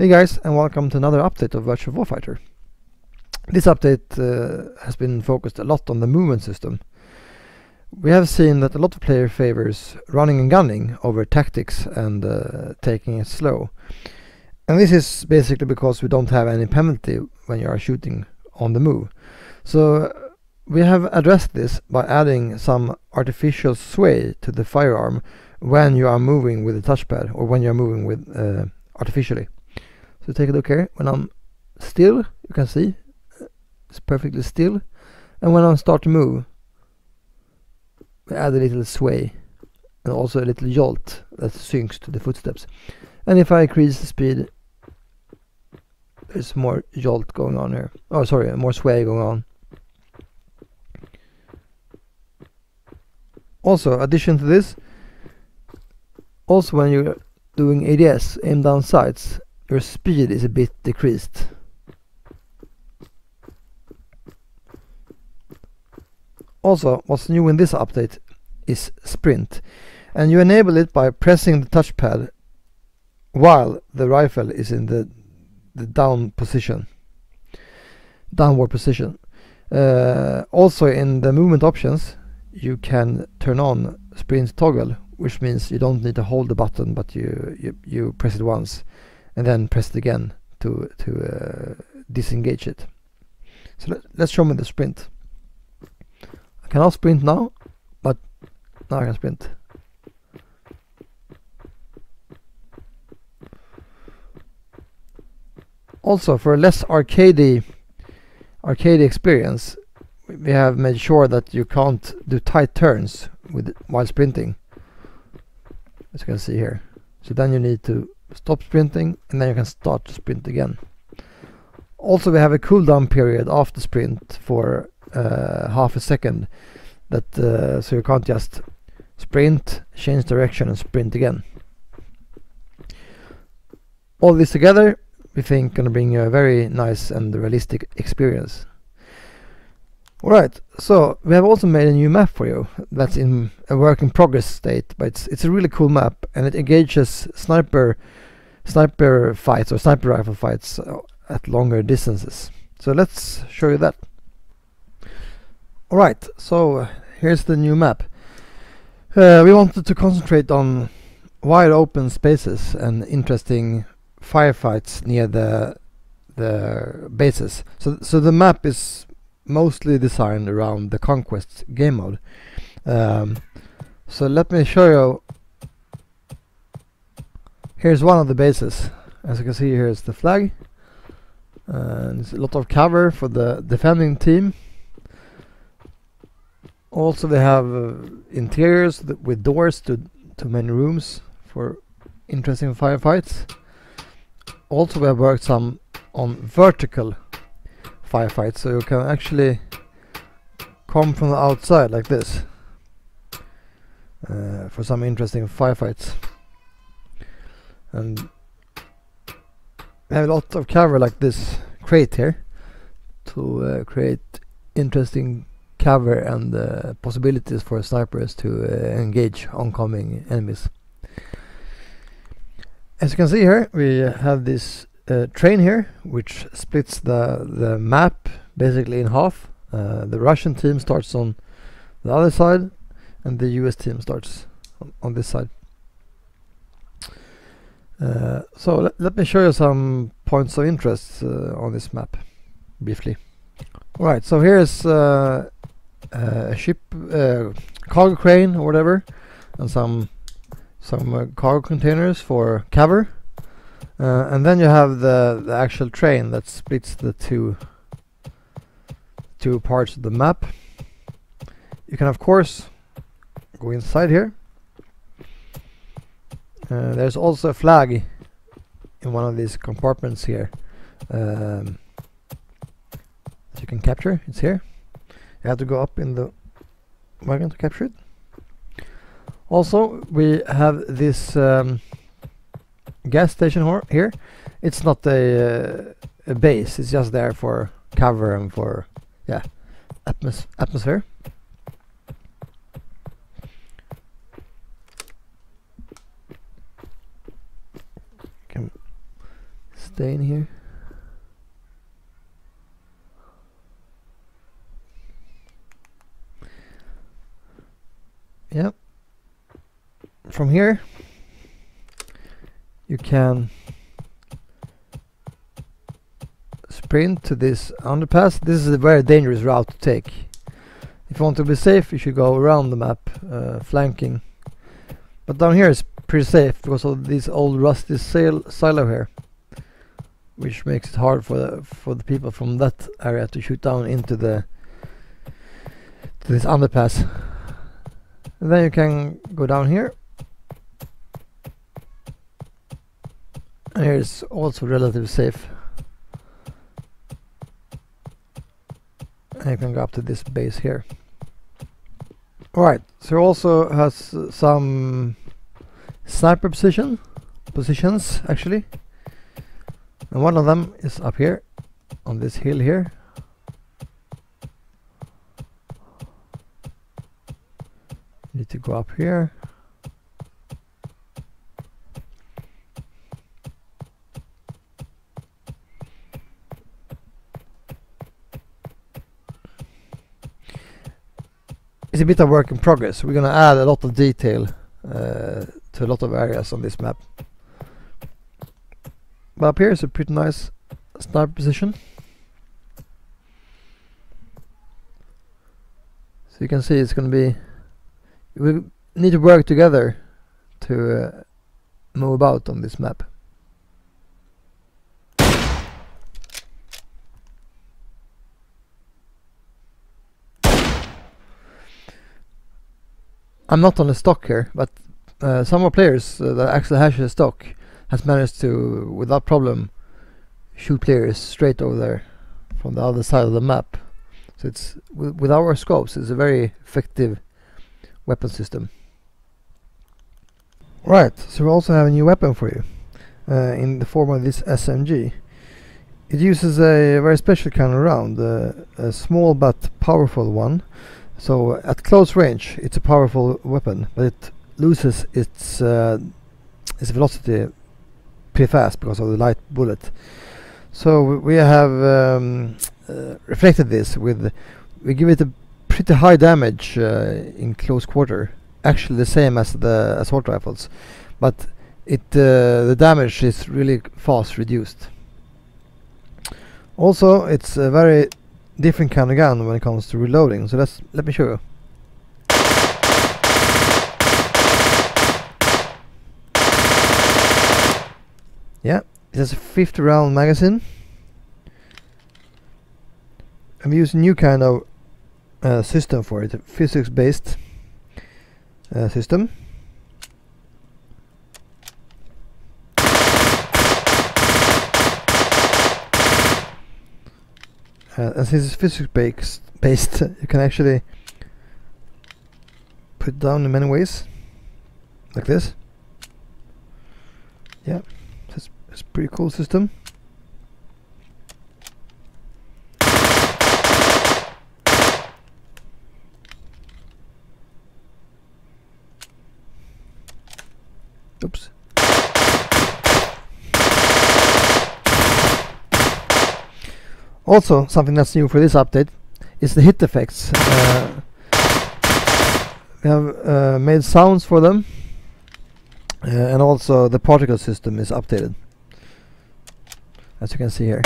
Hey guys, and welcome to another update of Virtual Warfighter. This update has been focused a lot on the movement system. We have seen that a lot of players favors running and gunning over tactics and taking it slow. And this is basically because we don't have any penalty when you are shooting on the move. So we have addressed this by adding some artificial sway to the firearm when you are moving with the touchpad, or when you are moving with artificially. So take a look here. When I'm still, you can see it's perfectly still, and when I start to move, we add a little sway and also a little jolt that syncs to the footsteps. And if I increase the speed, there's more jolt going on here. Oh, sorry, more sway going on. Also, addition to this, also when you're doing ADS, aim down sights, your speed is a bit decreased. Also, what's new in this update is sprint, and you enable it by pressing the touchpad while the rifle is in the downward position. Also, in the movement options, you can turn on sprint toggle, which means you don't need to hold the button, but you press it once and then press it again to disengage it. So let's show me the sprint. I cannot sprint now, but now I can sprint. Also, for a less arcadey experience, we have made sure that you can't do tight turns while sprinting, as you can see here. So then you need to stop sprinting, and then you can start to sprint again. Also, we have a cooldown period after sprint for half a second, that so you can't just sprint, change direction, and sprint again. All this together, we think, gonna bring you a very nice and realistic experience. Alright, so we have also made a new map for you that's in a work in progress state, but it's a really cool map, and it engages sniper fights or sniper rifle fights at longer distances. So let's show you that. Alright, so here's the new map. We wanted to concentrate on wide open spaces and interesting firefights near the bases. So the map is mostly designed around the Conquest game mode. So let me show you. Here's one of the bases. As you can see, here's the flag, and it's a lot of cover for the defending team. Also, they have interiors with doors to many rooms for interesting firefights. Also, we have worked some on vertical firefights, so you can actually come from the outside like this for some interesting firefights. And we have a lot of cover like this crate here to create interesting cover and possibilities for snipers to engage oncoming enemies. As you can see here, we have this train here, which splits the map basically in half. The Russian team starts on the other side, and the US team starts on this side. So let me show you some points of interest on this map briefly. Alright, so here's a ship, cargo crane or whatever, and some cargo containers for cover. And then you have the actual train that splits the two parts of the map. You can of course go inside here. There's also a flag in one of these compartments here that you can capture. It's here. You have to go up in the wagon to capture it. Also, we have this gas station here. It's not a base, it's just there for cover and for atmosphere. stay in here. Yep. From here you can sprint to this underpass. This is a very dangerous route to take. If you want to be safe, you should go around the map, flanking. But down here is pretty safe because of this old rusty silo here, which makes it hard for the people from that area to shoot down into this underpass. And then you can go down here. And here is also relatively safe. And you can go up to this base here. Alright, so it also has some sniper positions actually. And one of them is up here on this hill here. Need to go up here. It's a bit of work in progress. We're gonna add a lot of detail to a lot of areas on this map. But up here is a pretty nice sniper position. So you can see it's gonna be. We need to work together to move about on this map. I'm not on the stock here, but some more players that actually has a stock has managed to, without problem, shoot players straight over there from the other side of the map. So it's with our scopes, it's a very effective weapon system. Right, so we also have a new weapon for you in the form of this SMG. It uses a very special kind of round, a small but powerful one. So at close range it's a powerful weapon, but it loses its velocity pretty fast because of the light bullet. So we have reflected this with, we give it a pretty high damage in close quarter, actually the same as the assault rifles, but the damage is really fast reduced. Also it's a very different kind of gun when it comes to reloading, so let me show you. Yeah, it has a 50 round magazine. I'm using a new kind of system for it, a physics based system. As this is physics based, you can actually put it down in many ways, like this. Yeah, it's a pretty cool system. Oops. Also, something that's new for this update is the hit effects. We have made sounds for them, and also the particle system is updated, as you can see here.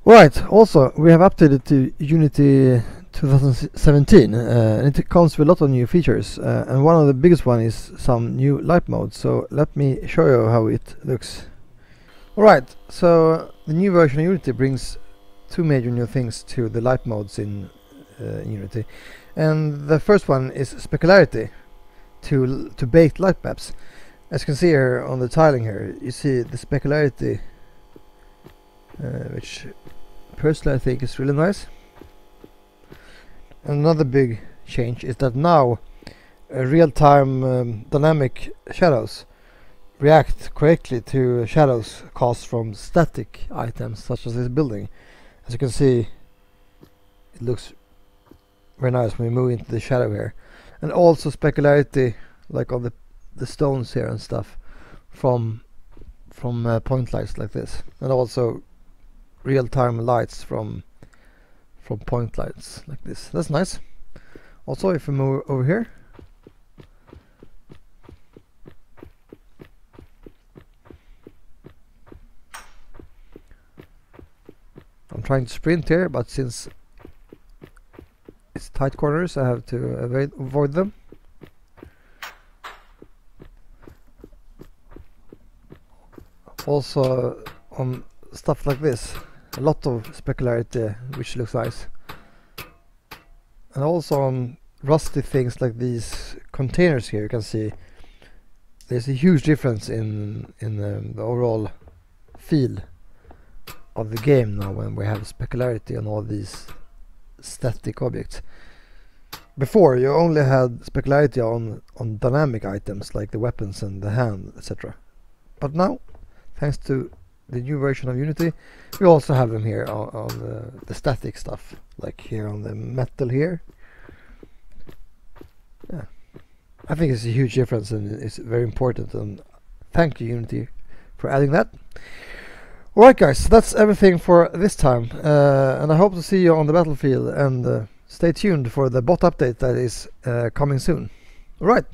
Right, also we have updated to Unity 2017 and it comes with a lot of new features, and one of the biggest one is some new light modes. So let me show you how it looks. Alright, so the new version of Unity brings two major new things to the light modes in Unity, and the first one is specularity to baked light maps. As you can see here on the tiling here, you see the specularity, which personally I think is really nice. Another big change is that now real-time dynamic shadows react correctly to shadows cast from static items such as this building. As you can see, it looks very nice when we move into the shadow here. And also specularity, like on the stones here and stuff, from point lights like this, and also real-time lights from point lights like this. That's nice. Also, if we move over here, I'm trying to sprint here, but since it's tight corners, I have to avoid them. Also on stuff like this, a lot of specularity, which looks nice. And also on rusty things like these containers here, you can see there's a huge difference in the overall feel of the game now when we have specularity on all these static objects. Before, you only had specularity on dynamic items like the weapons and the hand, etc. But now, thanks to the new version of Unity, we also have them here on the static stuff, like here on the metal here. Yeah, I think it's a huge difference, and it's very important, and thank you Unity for adding that. Alright guys, that's everything for this time, and I hope to see you on the battlefield, and stay tuned for the bot update that is coming soon. Alright.